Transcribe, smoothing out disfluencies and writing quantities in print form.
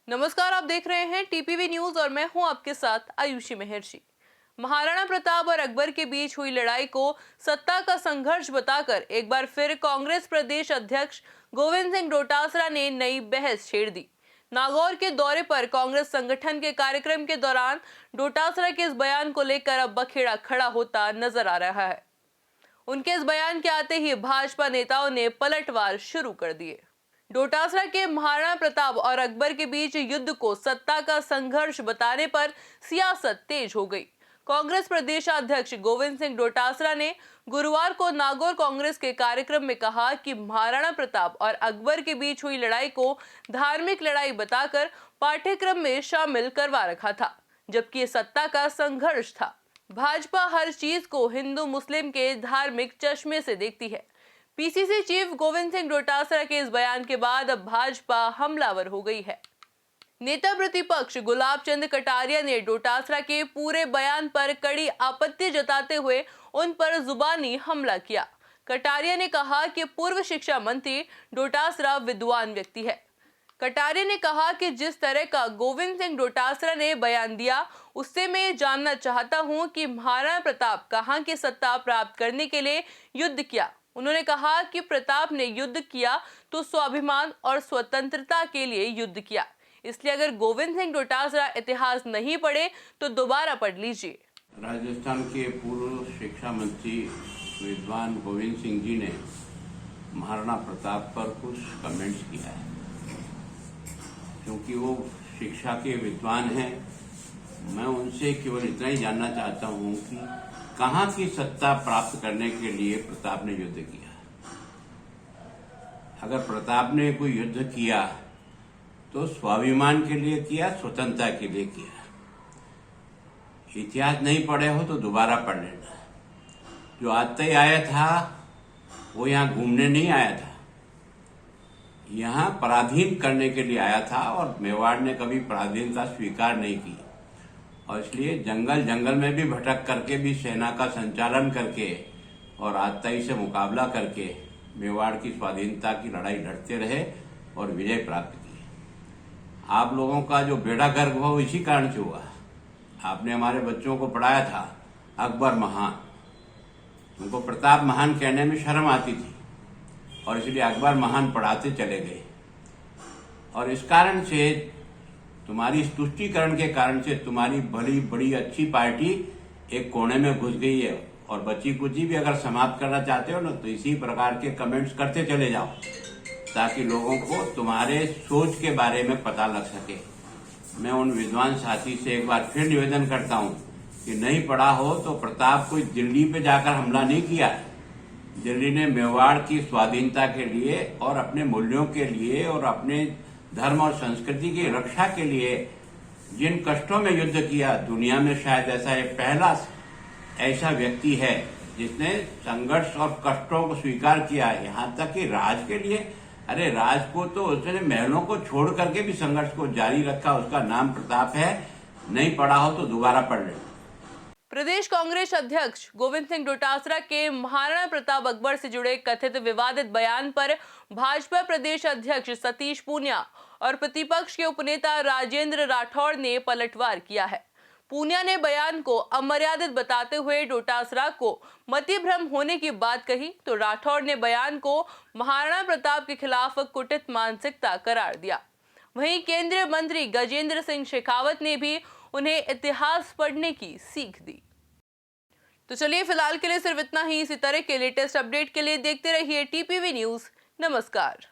नमस्कार, आप देख रहे हैं टीपीवी न्यूज और मैं हूं आपके साथ आयुषी महर्षि। महाराणा प्रताप और अकबर के बीच हुई लड़ाई को सत्ता का संघर्ष बताकर एक बार फिर कांग्रेस प्रदेश अध्यक्ष गोविंद सिंह डोटासरा ने नई बहस छेड़ दी। नागौर के दौरे पर कांग्रेस संगठन के कार्यक्रम के दौरान डोटासरा के इस बयान को लेकर अब बखेड़ा खड़ा होता नजर आ रहा है। उनके इस बयान के आते ही भाजपा नेताओं ने पलटवार शुरू कर दिए। डोटासरा के महाराणा प्रताप और अकबर के बीच युद्ध को सत्ता का संघर्ष बताने पर सियासत तेज हो गई। कांग्रेस प्रदेशाध्यक्ष गोविंद सिंह डोटासरा ने गुरुवार को नागौर कांग्रेस के कार्यक्रम में कहा कि महाराणा प्रताप और अकबर के बीच हुई लड़ाई को धार्मिक लड़ाई बताकर पाठ्यक्रम में शामिल करवा रखा था, जबकि ये सत्ता का संघर्ष था। भाजपा हर चीज को हिंदू मुस्लिम के धार्मिक चश्मे से देखती है। पीसीसी चीफ गोविंद सिंह डोटासरा के इस बयान के बाद अब भाजपा हमलावर हो गई है। नेता प्रतिपक्ष गुलाब चंद कटारिया ने डोटासरा के पूरे बयान पर कड़ी आपत्ति जताते हुए उन पर जुबानी हमला किया। कटारिया ने कहा कि पूर्व शिक्षा मंत्री डोटासरा विद्वान व्यक्ति है। कटारिया ने कहा कि जिस तरह का गोविंद सिंह डोटासरा ने बयान दिया, उससे मैं जानना चाहता हूं कि महाराणा प्रताप कहां की सत्ता प्राप्त करने के लिए युद्ध किया। उन्होंने कहा कि प्रताप ने युद्ध किया तो स्वाभिमान और स्वतंत्रता के लिए युद्ध किया। इसलिए अगर गोविंद सिंह डोटासरा इतिहास नहीं पढ़े तो दोबारा पढ़ लीजिए। राजस्थान के पूर्व शिक्षा मंत्री विद्वान गोविंद सिंह जी ने महाराणा प्रताप पर कुछ कमेंट्स किया है। क्योंकि वो शिक्षा के विद्वान हैं, मैं उनसे केवल इतना ही जानना चाहता हूं कि कहां की सत्ता प्राप्त करने के लिए प्रताप ने युद्ध किया। अगर प्रताप ने कोई युद्ध किया तो स्वाभिमान के लिए किया, स्वतंत्रता के लिए किया। इतिहास नहीं पढ़े हो तो दोबारा पढ़ लेना। जो आते ही आया था वो यहाँ घूमने नहीं आया था, यहाँ पराधीन करने के लिए आया था और मेवाड़ ने कभी पराधीनता स्वीकार नहीं की। और इसलिए जंगल जंगल में भी भटक करके भी सेना का संचालन करके और आतताई से मुकाबला करके मेवाड़ की स्वाधीनता की लड़ाई लड़ते रहे और विजय प्राप्त की। आप लोगों का जो बेड़ा गर्क हुआ इसी कारण से हुआ। आपने हमारे बच्चों को पढ़ाया था अकबर महान, उनको प्रताप महान कहने में शर्म आती थी और इसलिए अकबर महान पढ़ाते चले गए। और इस कारण से तुम्हारी तुष्टीकरण के कारण से तुम्हारी बड़ी बड़ी अच्छी पार्टी एक कोने में घुस गई है। और बची कुची भी अगर समाप्त करना चाहते हो ना तो इसी प्रकार के कमेंट्स करते चले जाओ, ताकि लोगों को तुम्हारे सोच के बारे में पता लग सके। मैं उन विद्वान साथी से एक बार फिर निवेदन करता हूं कि नहीं पढ़ा हो तो प्रताप कोई दिल्ली पे जाकर हमला नहीं किया है। दिल्ली ने मेवाड़ की स्वाधीनता के लिए और अपने मूल्यों के लिए और अपने धर्म और संस्कृति की रक्षा के लिए जिन कष्टों में युद्ध किया, दुनिया में शायद ऐसा एक पहला ऐसा व्यक्ति है जिसने संघर्ष और कष्टों को स्वीकार किया। यहाँ तक कि राज के लिए, अरे राज को तो उसने महलों को छोड़ करके भी संघर्ष को जारी रखा। उसका नाम प्रताप है। नहीं पढ़ा हो तो दोबारा पढ़ लेना। प्रदेश कांग्रेस अध्यक्ष गोविंद सिंह डोटासरा के महाराणा प्रताप अकबर से जुड़े कथित विवादित बयान पर भाजपा प्रदेश अध्यक्ष सतीश पूनिया और प्रतिपक्ष के उपनेता राजेंद्र राठौड़ ने पलटवार किया है। पूनिया ने बयान को अमर्यादित बताते हुए डोटासरा को मतिभ्रम होने की बात कही, तो राठौड़ ने बयान को महाराणा प्रताप के खिलाफ कुटित मानसिकता करार दिया। वहीं केंद्रीय मंत्री गजेंद्र सिंह शेखावत ने भी उन्हें इतिहास पढ़ने की सीख दी। तो चलिए फिलहाल के लिए सिर्फ इतना ही। इसी तरह के लेटेस्ट अपडेट के लिए देखते रहिए टीपीवी न्यूज। नमस्कार।